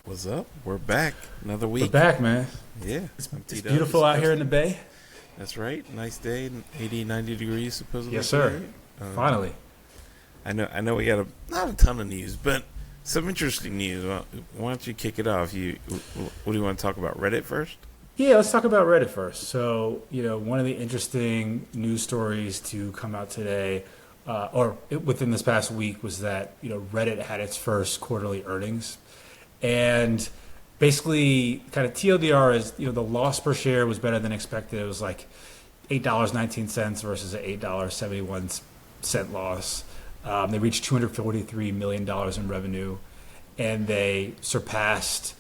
What's up? We're back. Another We're week. back, man. Yeah. I'm It's T-Dub, beautiful East out here in Coast. the Bay. That's right. Nice day. 80, 90 degrees supposedly Yes, sir. today. Finally. I know we got not a ton of news, but some interesting news. Why don't you kick it off? What do you want to talk about? Reddit first? Yeah, let's talk about Reddit first. So, one of the interesting news stories to come out today, within this past week, was that Reddit had its first quarterly earnings, and basically, kind of TLDR is the loss per share was better than expected. It was like $8.19 versus an $8.71 loss. They reached $243 million in revenue, and they surpassed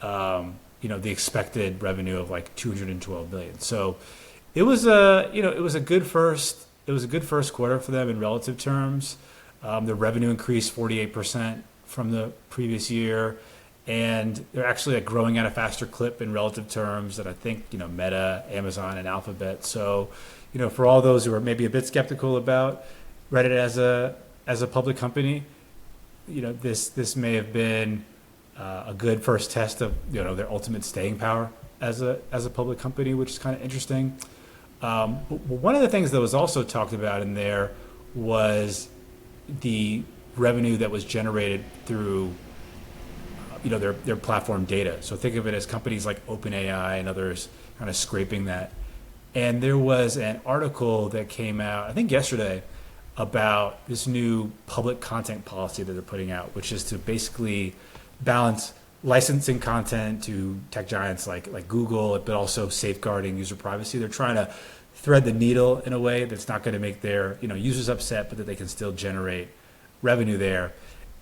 the expected revenue of like 212 million. So it was a good first quarter for them in relative terms. The revenue increased 48% from the previous year, and they're actually growing at a faster clip in relative terms than I think Meta, Amazon, and Alphabet. So for all those who are maybe a bit skeptical about Reddit as a public company, this may have been a good first test of their ultimate staying power as a public company, which is kind of interesting. But one of the things that was also talked about in there was the revenue that was generated through their platform data. So think of it as companies like OpenAI and others kind of scraping that. And there was an article that came out, I think yesterday, about this new public content policy that they're putting out, which is to basically balance licensing content to tech giants like Google, but also safeguarding user privacy. They're trying to thread the needle in a way that's not going to make their users upset, but that they can still generate revenue there.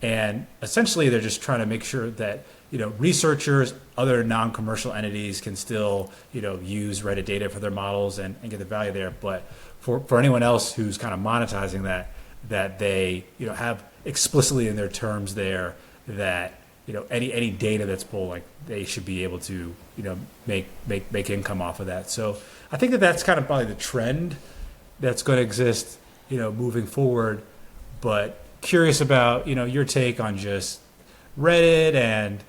And essentially, they're just trying to make sure that researchers, other non-commercial entities can still use Reddit data for their models and get the value there. But for anyone else who's kind of monetizing that they have explicitly in their terms there that any data that's pulled, like they should be able to make income off of that. So I think that's kind of probably the trend that's going to exist moving forward. But curious about your take on just Reddit, and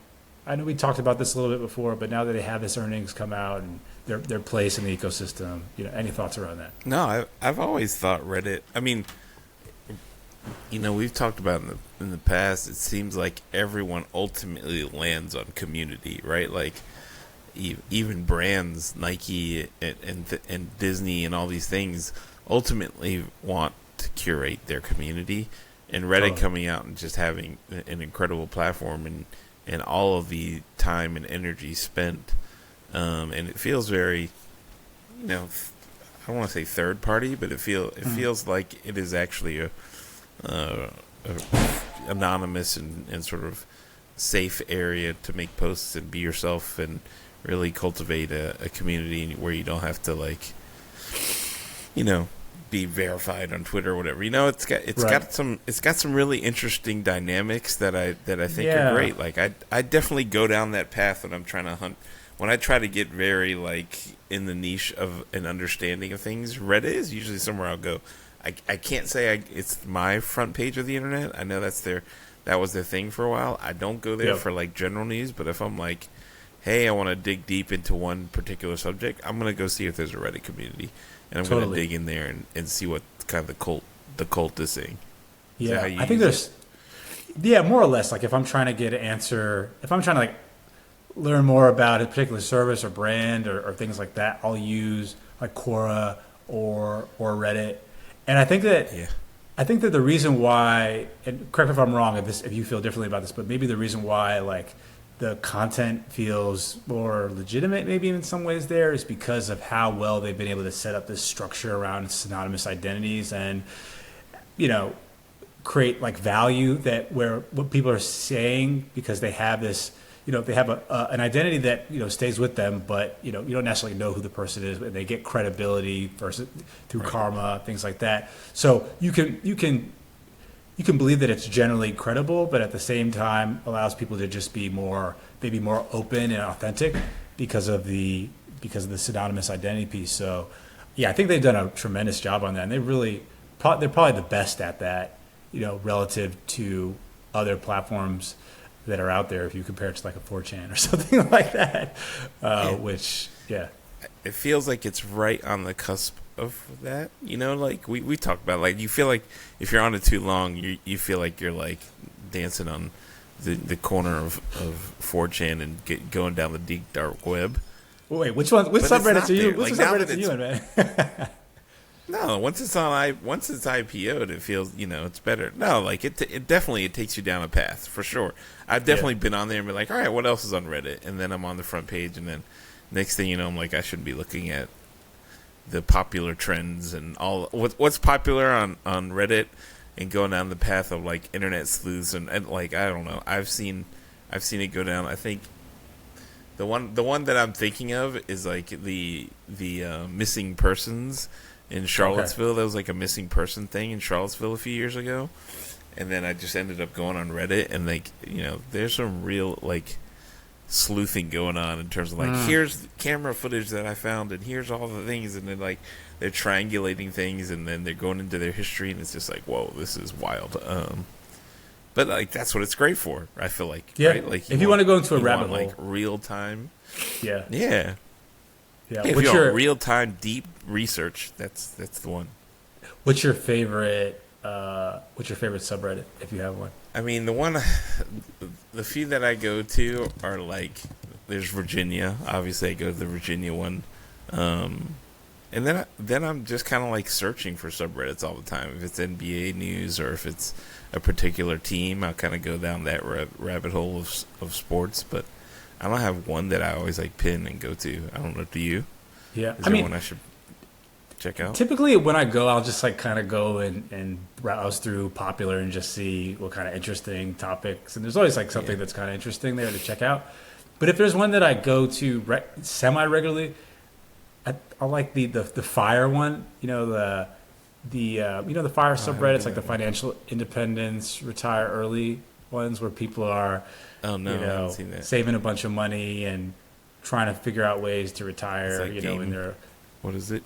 I know we talked about this a little bit before, but now that they have this earnings come out and their place in the ecosystem, any thoughts around that? No, I've always thought Reddit. I mean, we've talked about in the past. It seems like everyone ultimately lands on community, right? Like even brands, Nike and Disney and all these things, ultimately want to curate their community. And Reddit coming out and just having an incredible platform and all of the time and energy spent, and it feels very, I don't want to say third party, but it feels like it is actually a anonymous and sort of safe area to make posts and be yourself and really cultivate a community where you don't have to be verified on Twitter or whatever. It's got some really interesting dynamics that I think are great. Like I definitely go down that path when I'm trying to hunt. When I try to get very in the niche of an understanding of things, Reddit is usually somewhere I'll go. I can't say it's my front page of the internet. I know that was their thing for a while. I don't go there for general news, but if I'm hey, I want to dig deep into one particular subject, I'm gonna go see if there's a Reddit community, and I'm gonna dig in there and see what kind of the cult is saying. Yeah, I think there's more or less. Like if I'm trying to get an answer, if I'm trying to learn more about a particular service or brand or things like that, I'll use Quora or Reddit. And I think that the reason why, and correct me if I'm wrong if you feel differently about this, but maybe the reason why the content feels more legitimate maybe in some ways there is because of how well they've been able to set up this structure around synonymous identities and create value that where what people are saying, because they have this they have an identity that stays with them, but you don't necessarily know who the person is, and they get credibility versus through karma, things like that. So you can believe that it's generally credible, but at the same time allows people to just be maybe more open and authentic because of the synonymous identity piece. So yeah, I think they've done a tremendous job on that, and they're probably the best at that, relative to other platforms. that are out there if you compare it to like a 4chan or something like that. Yeah. Which, yeah. It feels like it's right on the cusp of that. You know, like we talked about, like you feel like if you're on it too long, you feel like you're like dancing on the corner of 4chan and going down the deep dark web. Wait, which one? Which But it's subreddits not are you? there. Which Like now that subreddits are you in, man? no, once it's IPO'd, it feels, it's better. No, like it definitely it takes you down a path for sure. I've definitely been on there and been like, all right, what else is on Reddit? And then I'm on the front page, and then next thing you know, I'm like, I should be looking at the popular trends and all what's popular on Reddit, and going down the path of like internet sleuths and like I don't know. I've seen it go down. I think the one that I'm thinking of is like the missing persons in Charlottesville. Okay. There was like a missing person thing in Charlottesville a few years ago, and then I just ended up going on Reddit, and like there's some real like sleuthing going on in terms of like here's camera footage that I found, and here's all the things, and then like they're triangulating things, and then they're going into their history, and it's just like, whoa, this is wild. But like that's what it's great for. I feel like, right? Like if you want to go into a rabbit hole, like real time, yeah. If you want real time deep research, that's the one. What's your favorite subreddit if you have one? I mean, the few that I go to are like, there's Virginia. Obviously, I go to the Virginia one, and then I'm just kind of like searching for subreddits all the time. If it's NBA news or if it's a particular team, I'll kind of go down that rabbit hole of sports. But I don't have one that I always like pin and go to. I don't know. Do you? Yeah, is there one I should check out? Typically, when I go, I'll just like kind of go and browse through popular and just see what kind of interesting topics. And there's always like something that's kind of interesting there to check out. But if there's one that I go to semi regularly, I like the fire one. The fire subreddits, like the financial independence, retire early ones, where people are I haven't seen that. Saving a bunch of money and trying to figure out ways to retire. Like in their what is it?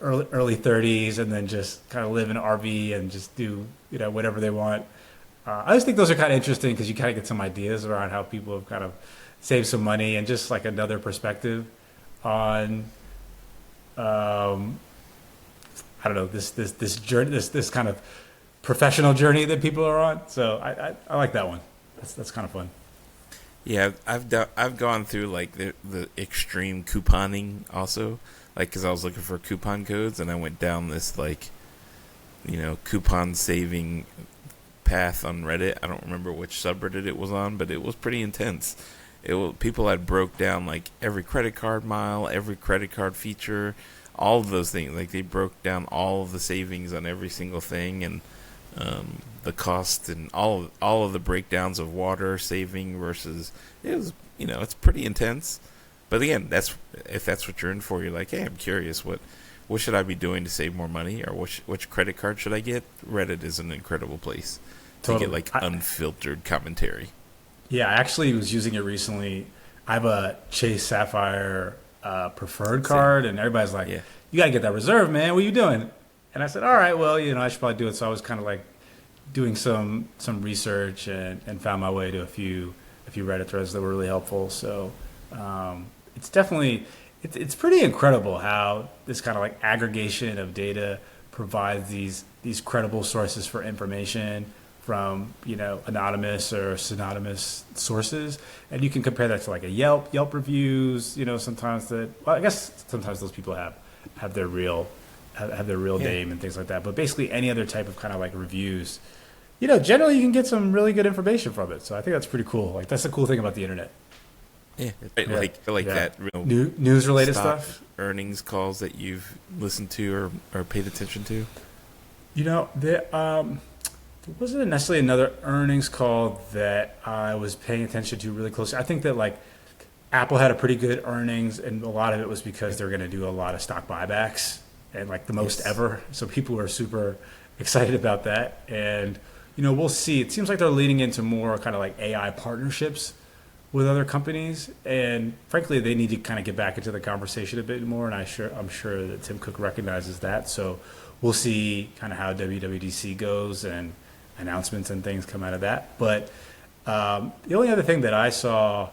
Early 30s, and then just kind of live in an RV and just do whatever they want. I just think those are kind of interesting because you kind of get some ideas around how people have kind of saved some money, and just like another perspective on I don't know, this journey, this kind of professional journey that people are on. So I like that one. That's kind of fun. Yeah, I've gone through like the extreme couponing also, like because I was looking for coupon codes, and I went down this like coupon saving path on Reddit. I don't remember which subreddit it was on, but it was pretty intense. People had broke down like every credit card mile, every credit card feature, all of those things. Like they broke down all of the savings on every single thing, and the cost, and all of the breakdowns of water saving versus it's pretty intense. But again, if that's what you're in for, you're like, hey, I'm curious, what should I be doing to save more money, or which credit card should I get? Reddit is an incredible place to get like unfiltered commentary. Yeah, I actually was using it recently. I have a Chase Sapphire preferred card, and everybody's like, you got to get that reserve, man. What are you doing? And I said, all right, well, I should probably do it. So I was kind of like doing some research and found my way to a few Reddit threads that were really helpful. So it's definitely, it's pretty incredible how this kind of like aggregation of data provides these credible sources for information from anonymous or synonymous sources, and you can compare that to like a Yelp reviews. Sometimes I guess sometimes those people have their real name and things like that. But basically, any other type of kind of like reviews, generally you can get some really good information from it. So I think that's pretty cool. Like that's the cool thing about the internet. Yeah, like that real news related stuff, earnings calls that you've listened to or paid attention to. There wasn't necessarily another earnings call that I was paying attention to really closely. I think that like Apple had a pretty good earnings, and a lot of it was because they're going to do a lot of stock buybacks, and like the most ever. So people are super excited about that. And, we'll see. It seems like they're leaning into more kind of like AI partnerships with other companies. And frankly, they need to kind of get back into the conversation a bit more. And I'm sure that Tim Cook recognizes that. So we'll see kind of how WWDC goes and announcements and things come out of that. But The only other thing that I saw,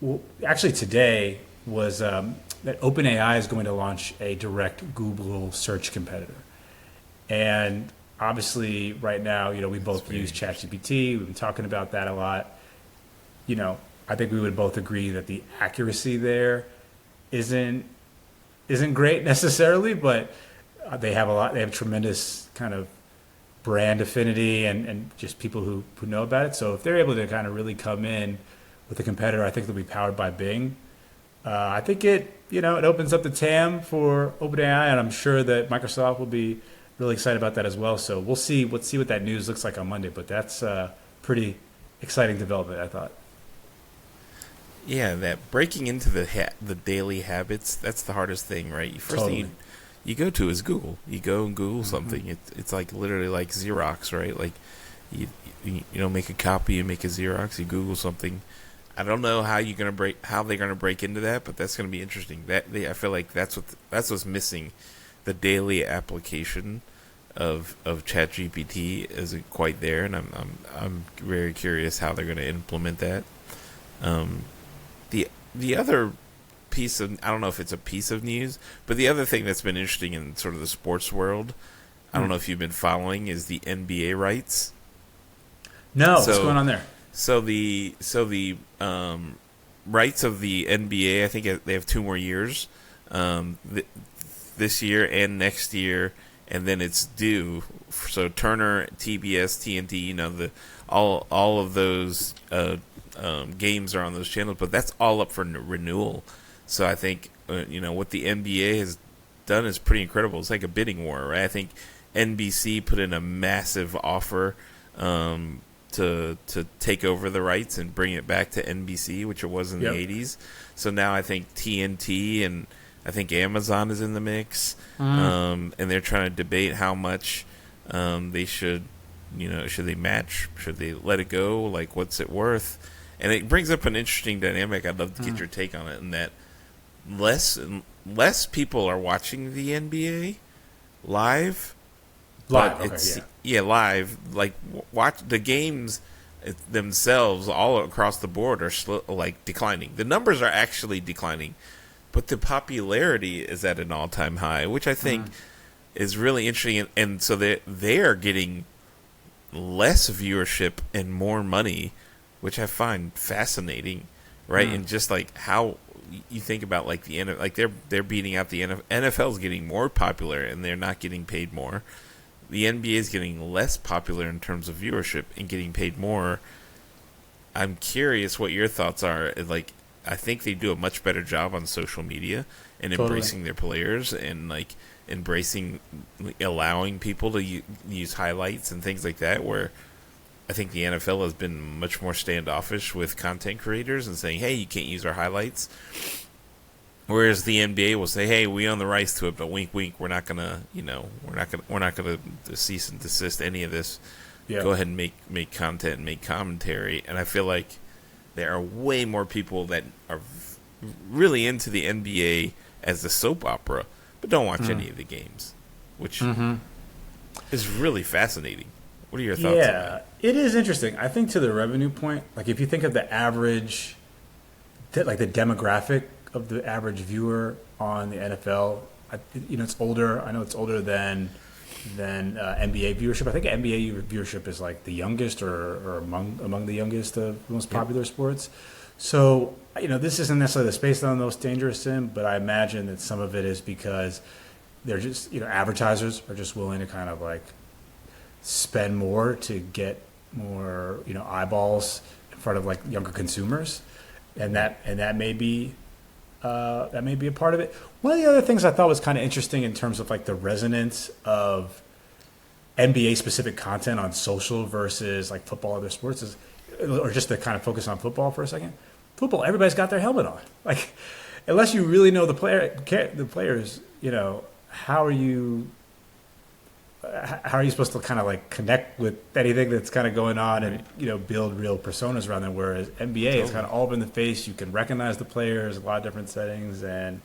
well, actually today, was that OpenAI is going to launch a direct Google search competitor. And obviously, right now, we That's both very use interesting. ChatGPT. We've been talking about that a lot. You know, I think we would both agree that the accuracy there isn't isn't great necessarily, but they have a lot. They have tremendous kind of brand affinity and just people who know about it. So if they're able to kind of really come in with a competitor, I think they'll be powered by Bing. I think it opens up the TAM for OpenAI, and I'm sure that Microsoft will be really excited about that as well. So we'll see. Let's see what that news looks like on Monday. But that's a pretty exciting development, I thought. Yeah, that breaking into the daily habits, that's the hardest thing, right? First thing Totally. you go to is Google. You go and Google Hmm. something. It's like literally like Xerox, right? Like you make a copy, you make a Xerox, you Google something. I don't know how they're gonna break into that, but that's gonna be interesting. I feel like that's what's missing. The daily application of ChatGPT isn't quite there, and I'm very curious how they're gonna implement that. Um, the other piece of, I don't know if it's a piece of news, but the other thing that's been interesting in sort of the sports world, I don't Hmm. know if you've been following, is the NBA rights. No, what's going So on there? the rights of the NBA, I think they have 2 more years, this year and next year, and then it's due. So Turner, TBS, TNT, all of those games are on those channels, but that's all up for renewal. So I think what the NBA has done is pretty incredible. It's like a bidding war, right? I think NBC put in a massive offer to take over the rights and bring it back to NBC, which it was in the Yep. '80s. So now I think TNT and I think Amazon is in the mix, Mm. and they're trying to debate how much they should, should they match, should they let it go, like what's it worth, and it brings up an interesting dynamic. I'd love to get Mm. your take on it. In that less and less people are watching the NBA live, but Live. Okay. Yeah. live. Like watch the games themselves all across the board are like declining. The numbers are actually declining, but the popularity is at an all-time high, which I think Mm. is really interesting. And so they are getting less viewership and more money, which I find fascinating, right? Mm. And just like how you think about like the like they're beating out the NFL. NFL's getting more popular and they're not getting paid more. The NBA is getting less popular in terms of viewership and getting paid more. I'm curious what your thoughts are. Like, I think they do a much better job on social media and Totally. embracing their players and like embracing, allowing people to use highlights and things like that. Where I think the NFL has been much more standoffish with content creators and saying, "Hey, you can't use our highlights." Whereas the NBA will say, "Hey, we own the rights to it, but wink, wink, we're not gonna cease and desist any of this. Yeah. Go ahead and make content and make commentary." And I feel like there are way more people that are really into the NBA as a soap opera, but don't watch Mm. any of the games, which Hmm. is really fascinating. What are your thoughts on that? Yeah, it is interesting. I think to the revenue point, like if you think of the average, like the demographic of the average viewer on the NFL, it's older. I know it's older than NBA viewership. I think NBA viewership is like the youngest or among the youngest of most Yep. popular sports. So this isn't necessarily the space that I'm most dangerous in, but I imagine that some of it is because they're just advertisers are just willing to kind of like spend more to get more eyeballs in front of like younger consumers, and that may be a part of it. One of the other things I thought was kind of interesting in terms of like the resonance of NBA specific content on social versus like football, other sports is, or just to kind of focus on football for a second. Football, everybody's got their helmet on. Like, unless you really know the players, how are you supposed to kind of like connect with anything that's kind of going on and Right. build real personas around them? Whereas NBA is kind Totally. of all up in the face. You can recognize the players, a lot of different settings, and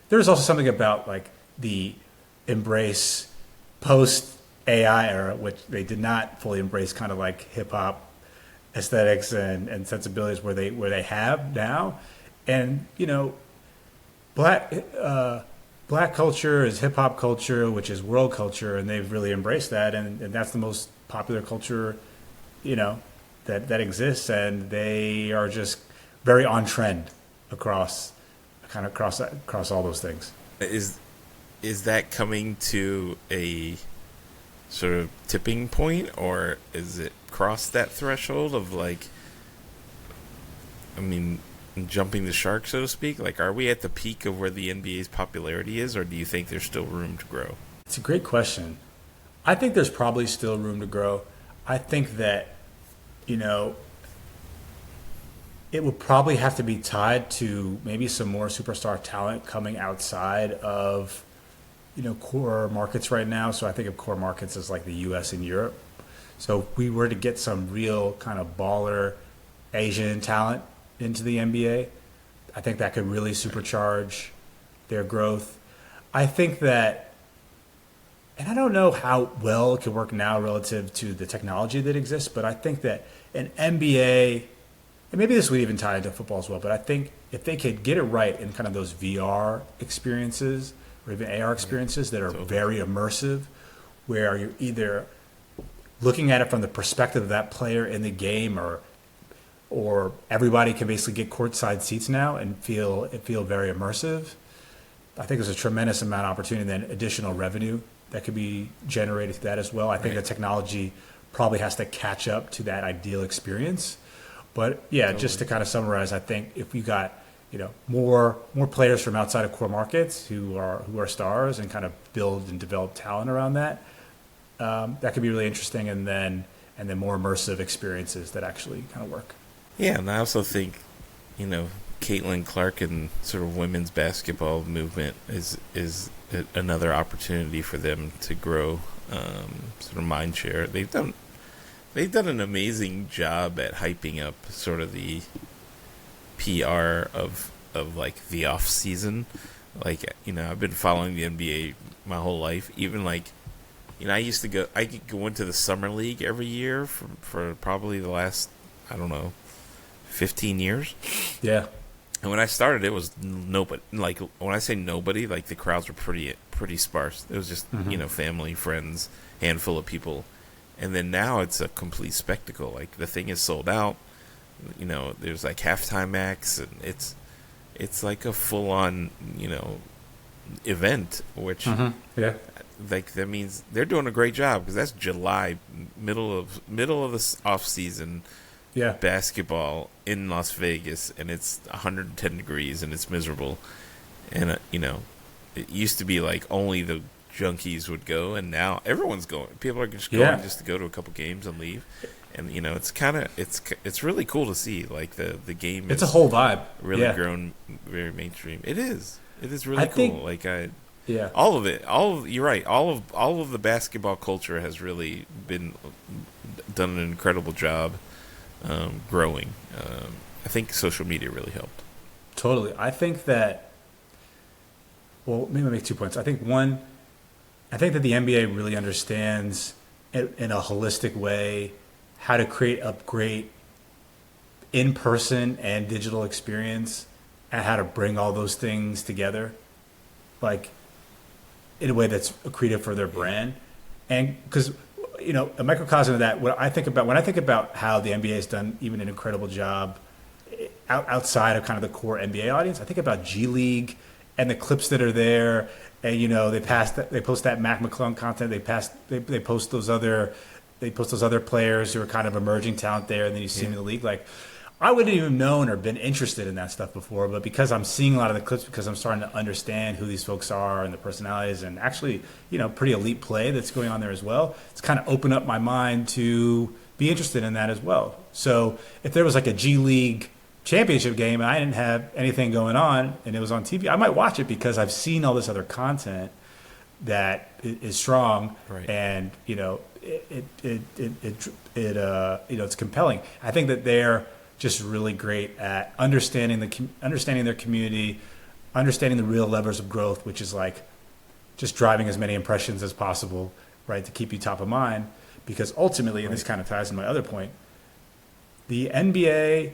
there's also something about like the embrace post AI era, which they did not fully embrace, kind of like hip hop aesthetics and sensibilities where they have now, and black black culture is hip hop culture, which is world culture, and they've really embraced that, and that's the most popular culture, you know, that exists, and they are just very on trend across across all those things. Is that coming to a sort of tipping point, or is it crossed that threshold of like, I mean, jumping the shark, so to speak? Like, are we at the peak of where the NBA's popularity is, or do you think there's still room to grow? It's a great question. I think there's probably still room to grow. I think that, you know, it would probably have to be tied to maybe some more superstar talent coming outside of, core markets right now. So I think of core markets as like the US and Europe. So if we were to get some real kind of baller Asian talent into the NBA, I think that could really supercharge their growth. I think that, and I don't know how well it could work now relative to the technology that exists, but I think that an NBA, and maybe this would even tie into football as well, but I think if they could get it right in kind of those VR experiences or even AR experiences that are very immersive, where you're either looking at it from the perspective of that player in the game, or everybody can basically get courtside seats now and feel very immersive. I think there's a tremendous amount of opportunity and then additional revenue that could be generated through that as well. I think the technology probably has to catch up to that ideal experience. But yeah, just to kind of summarize, I think if you got more players from outside of core markets who are stars and kind of build and develop talent around that, that could be really interesting. And then more immersive experiences that actually kind of work. Yeah, and I also think, Caitlin Clark and sort of women's basketball movement is another opportunity for them to grow sort of mind share. They've done an amazing job at hyping up sort of the PR of like the off season. Like, I've been following the NBA my whole life. Even like, I could go into the summer league every year for probably the last, I don't know, 15 years. Yeah. And when I started, it was nobody. Like, when I say nobody, like the crowds were pretty sparse. It was just family, friends, handful of people. And then now it's a complete spectacle. Like, the thing is sold out. There's like halftime acts, and it's like a full on event. Which yeah, like that means they're doing a great job, because that's July, middle of the off season. Yeah, basketball in Las Vegas, and it's 110 degrees and it's miserable. And it used to be like only the junkies would go, and now everyone's going. People are just going just to go to a couple games and leave. And it's kind of it's really cool to see, like the game. It's a whole vibe. Really grown very mainstream. It is really cool. All of it. You're right. All of the basketball culture has really done an incredible job. Growing. I think social media really helped. Totally. I think that, well, maybe I'll make 2 points. I think that the NBA really understands in a holistic way how to create a great in-person and digital experience, and how to bring all those things together, like in a way that's accretive for their brand. And because a microcosm of that, when I think about how the NBA has done even an incredible job outside of kind of the core NBA audience, I think about G League and the clips that are there, and they post that Mac McClung content, they post those other players who are kind of emerging talent there, and then you see them in the league. Like, I wouldn't even known or been interested in that stuff before, but because I'm seeing a lot of the clips, because I'm starting to understand who these folks are and the personalities, and actually, pretty elite play that's going on there as well, it's kind of opened up my mind to be interested in that as well. So if there was like a G League championship game and I didn't have anything going on and it was on TV, I might watch it because I've seen all this other content that is strong, right. And it's compelling. I think that they're just really great at understanding their community, understanding the real levers of growth, which is like just driving as many impressions as possible, right, to keep you top of mind. Because ultimately, and this kind of ties to my other point, The NBA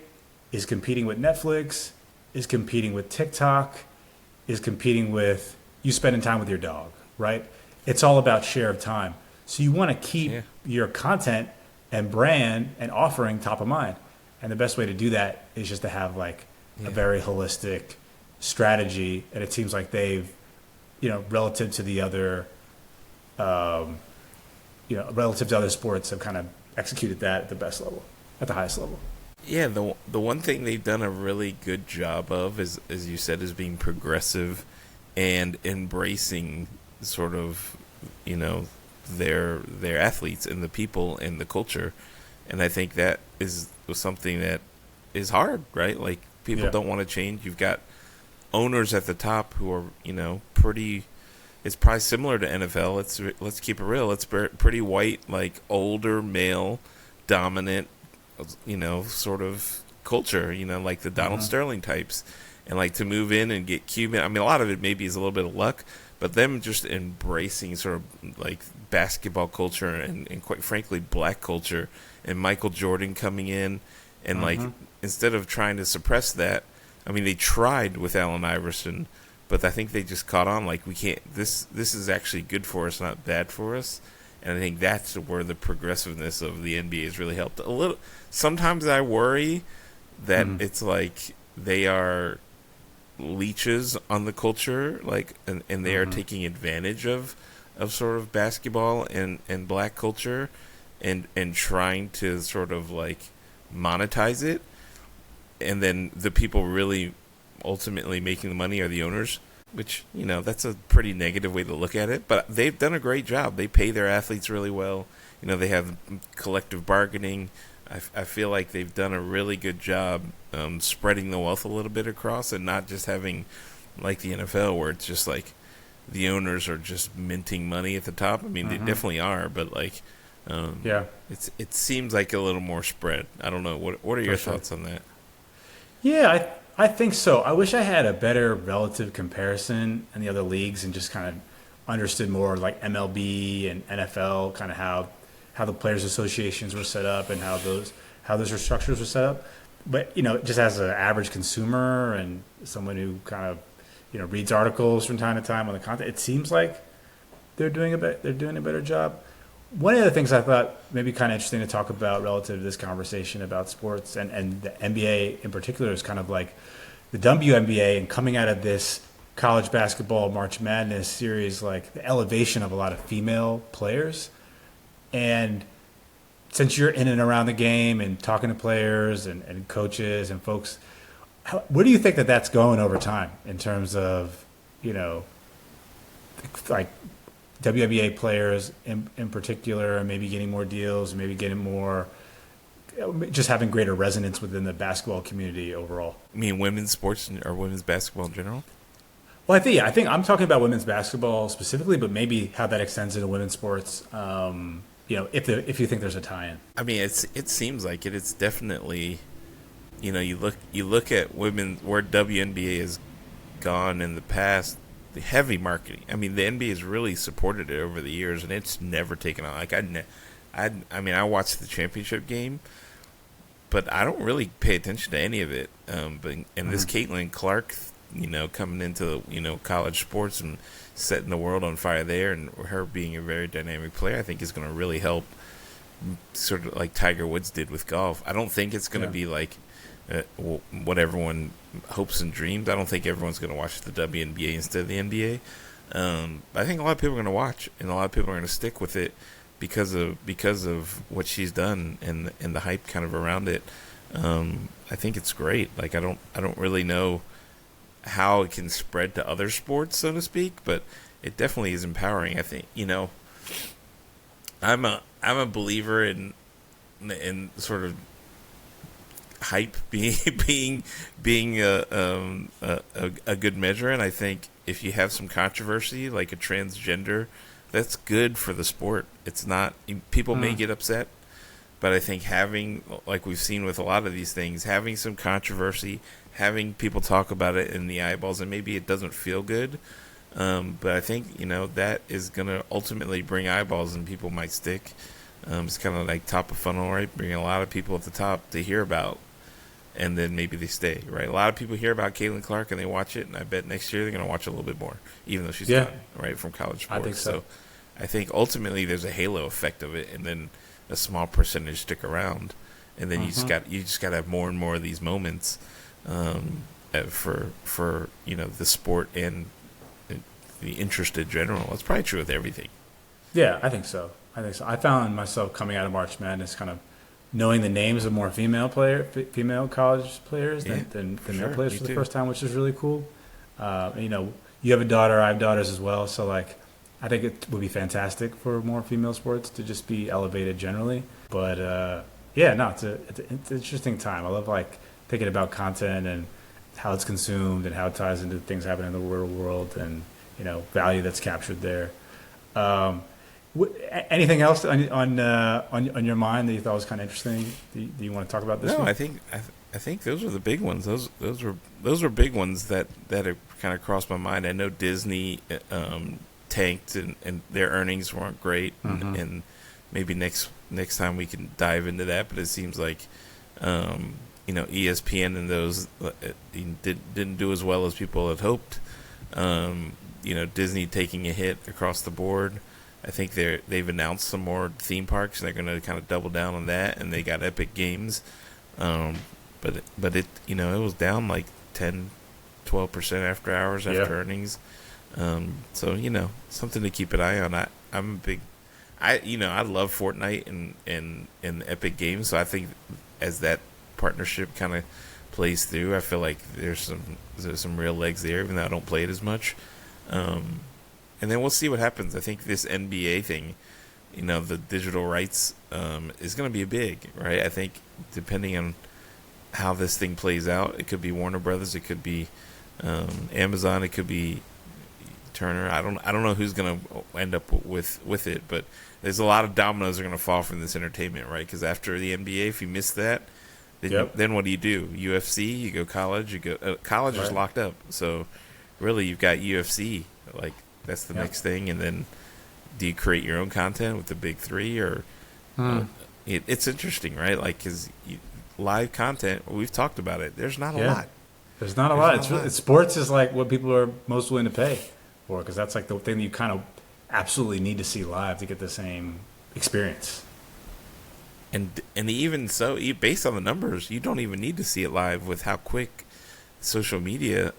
is competing with Netflix, is competing with TikTok, is competing with you spending time with your dog, right? It's all about share of time. So you want to keep Yeah. your content and brand and offering top of mind. And the best way to do that is just to have like a Yeah. very holistic strategy. And it seems like they've, relative to the other, relative to other sports, have kind of executed that at the best level, at the highest level. Yeah, the one thing they've done a really good job of is, as you said, is being progressive and embracing sort of, their athletes and the people and the culture. And I think that is something that is hard, right? Like people Yeah. don't want to change. You've got owners at the top who are, pretty. It's probably similar to NFL. Let's keep it real. It's pretty white, like older male, dominant, sort of culture. Like the Donald Sterling types, and like to move in and get Cuban. I mean, a lot of it maybe is a little bit of luck, but them just embracing sort of like basketball culture and quite frankly black culture, and Michael Jordan coming in and like instead of trying to suppress that, I mean they tried with Allen Iverson, but I think they just caught on like we can't. This is actually good for us, not bad for us. And I think that's where the progressiveness of the NBA has really helped a little. Sometimes I worry that it's like they are leeches on the culture, like, and they are taking advantage of sort of basketball and black culture, and trying to sort of like monetize it, and then the people really ultimately making the money are the owners, which that's a pretty negative way to look at it. But they've done a great job. They pay their athletes really well. They have collective bargaining. I feel like they've done a really good job spreading the wealth a little bit across, and not just having like the NFL where it's just like the owners are just minting money at the top. I mean, they definitely are, but like, Yeah. it seems like a little more spread. I don't know. What are your sure. thoughts on that? Yeah, I think so. I wish I had a better relative comparison in the other leagues and just kind of understood more like MLB and NFL, kind of how the players' associations were set up and how those structures were set up. But just as an average consumer and someone who kind of reads articles from time to time on the content, it seems like they're doing a better job. One of the things I thought maybe kind of interesting to talk about relative to this conversation about sports and the NBA in particular is kind of like the WNBA and coming out of this college basketball March Madness series, like the elevation of a lot of female players. And since you're in and around the game and talking to players and coaches and folks, where do you think that that's going over time in terms of, like WNBA players in particular, and maybe getting more deals, maybe getting more, just having greater resonance within the basketball community overall? You mean women's sports or women's basketball in general? Well, I think I'm talking about women's basketball specifically, but maybe how that extends into women's sports. If you think there's a tie-in. I mean, it seems like it. It's definitely, you look at women where WNBA has gone in the past. The heavy marketing. I mean, the NBA has really supported it over the years, and it's never taken on. Like I watched the championship game, but I don't really pay attention to any of it. This Caitlin Clark, coming into college sports and setting the world on fire there, and her being a very dynamic player, I think is going to really help. Sort of like Tiger Woods did with golf. I don't think it's going to be like what everyone hopes and dreams. I don't think everyone's going to watch the WNBA instead of the NBA. I think a lot of people are going to watch, and a lot of people are going to stick with it because of what she's done and the hype kind of around it. I think it's great. Like I don't really know how it can spread to other sports, so to speak, but it definitely is empowering. I think I'm a believer in sort of hype being a good measure, and I think if you have some controversy like a transgender, that's good for the sport. It's not, people may get upset, but I think having, like we've seen with a lot of these things, having some controversy, having people talk about it in the eyeballs, and maybe it doesn't feel good, but I think that is going to ultimately bring eyeballs and people might stick. It's kind of like top of funnel, right? Bringing a lot of people at the top to hear about, and then maybe they stay, right? A lot of people hear about Caitlin Clark and they watch it, and I bet next year they're going to watch a little bit more, even though she's Yeah, gone, right, from college I sports. think so. So I think ultimately there's a halo effect of it, and then a small percentage stick around, and then you just got to have more and more of these moments for the sport and the interest in general. It's probably true with everything. Yeah, I think so. I found myself coming out of March Madness kind of knowing the names of more female college players Yeah, than male sure. players Me for the too. first time, which is really cool. You have a daughter, I have daughters as well, so like I think it would be fantastic for more female sports to just be elevated generally. But yeah, no, it's an interesting time. I love like thinking about content and how it's consumed and how it ties into things happening in the real world and value that's captured there. Um, Anything else on your mind that you thought was kind of interesting? Do you want to talk about this No, week? I think those were the big ones. Those were big ones that have kind of crossed my mind. I know Disney tanked and their earnings weren't great, and maybe next time we can dive into that. But it seems like ESPN and those didn't do as well as people had hoped. Disney taking a hit across the board. I think they've announced some more theme parks, and they're going to kind of double down on that. And they got Epic Games, but it it was down like 10-12% after hours after Yeah. earnings. So something to keep an eye on. I'm a big I love Fortnite and Epic Games. So I think as that partnership kind of plays through, I feel like there's some real legs there, even though I don't play it as much. And then we'll see what happens. I think this NBA thing, the digital rights, is going to be big, right? I think depending on how this thing plays out, it could be Warner Brothers, it could be Amazon, it could be Turner. I don't know who's going to end up with it, but there's a lot of dominoes that are going to fall from this entertainment, right? Because after the NBA, if you miss that, then Yep. then what do? UFC, you go college, college is Right. locked up, so really you've got UFC, like that's the Yep. next thing, and then do you create your own content with the big three, or it's interesting, right? Like because live content, we've talked about it. There's not a Yeah. lot. There's not a There's lot. not a lot. Sports is like what people are most willing to pay for because that's like the thing that you kind of absolutely need to see live to get the same experience. And even so, based on the numbers, you don't even need to see it live with how quick social media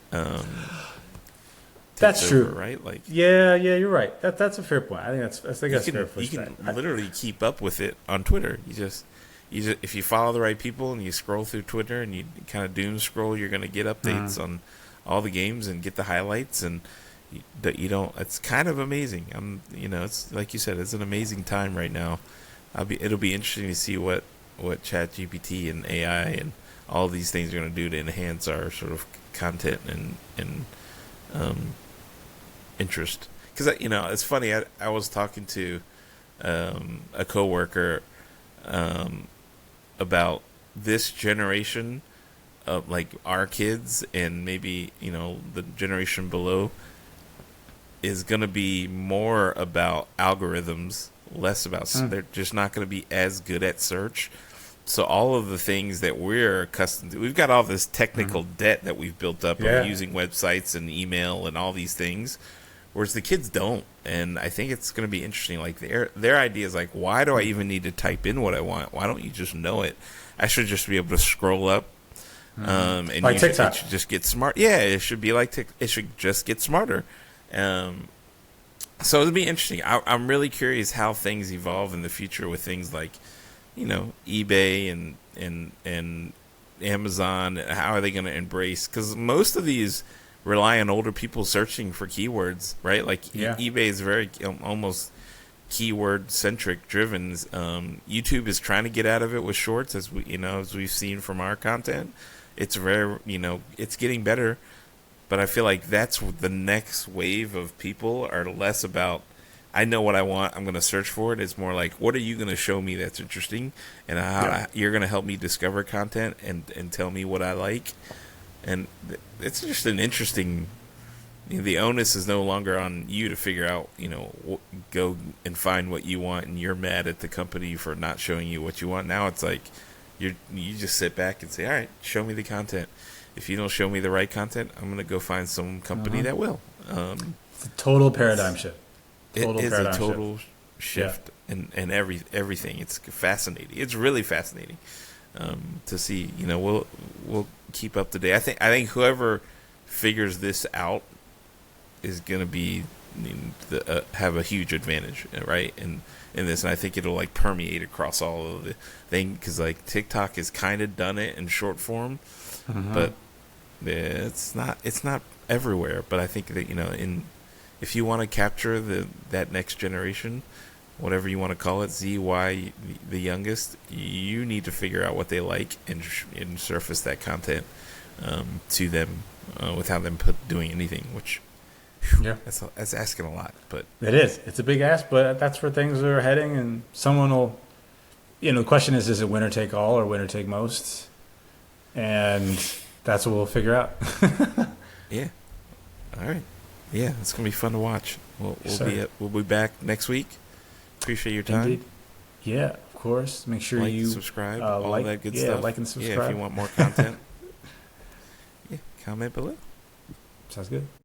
That's takes true, over, right? Like Yeah, you're right. That's a fair point. I think that's fair for you can literally keep up with it on Twitter. You just if you follow the right people and you scroll through Twitter and you kind of doom scroll, you're going to get updates on all the games and get the highlights, and you don't. It's kind of amazing. It's like you said, it's an amazing time right now. It'll be interesting to see what ChatGPT and AI and all these things are going to do to enhance our sort of content and interest. Because it's funny. I was talking to a coworker about this generation of like our kids and maybe the generation below is going to be more about algorithms, less about they're just not going to be as good at search. So all of the things that we're accustomed to, we've got all this technical debt that we've built up Yeah. of using websites and email and all these things, whereas the kids don't. And I think it's going to be interesting. Like their idea is like, why do I even need to type in what I want? Why don't you just know it? I should just be able to scroll up. And Like TikTok. it should just get smart. Yeah, it should be like it should just get smarter. So it'll be interesting. I'm really curious how things evolve in the future with things like, eBay and Amazon. How are they going to embrace? Because most of these rely on older people searching for keywords, right? Like Yeah. eBay is very almost keyword centric driven. YouTube is trying to get out of it with shorts, as we've seen from our content. It's very it's getting better. But I feel like that's the next wave of people are less about, I know what I want, I'm going to search for it. It's more like, what are you going to show me that's interesting? And how you're going to help me discover content and tell me what I like. And it's just an interesting the onus is no longer on you to figure out, go and find what you want, and you're mad at the company for not showing you what you want. Now it's like you just sit back and say, all right, show me the content. If you don't show me the right content, I'm gonna go find some company that will. It's a total paradigm shift. It is a total shift in everything. It's fascinating. It's really fascinating to see. We'll keep up to date. I think whoever figures this out is going to be have a huge advantage, right? In this, and I think it'll like permeate across all of the thing, because like TikTok has kind of done it in short form, but it's not everywhere. But I think that if you want to capture that next generation, whatever you want to call it, Z, Y, the youngest, you need to figure out what they like and surface that content to them without them doing anything, which that's asking a lot. But it is. It's a big ask, but that's where things are heading, and someone will. The question is it winner take all or winner take most? And that's what we'll figure out. Yeah. All right. Yeah, it's gonna be fun to watch. We'll be back next week. Appreciate your time. Indeed. Yeah, of course. Make sure you subscribe, all that good stuff. Like and subscribe. Yeah, if you want more content, comment below. Sounds good.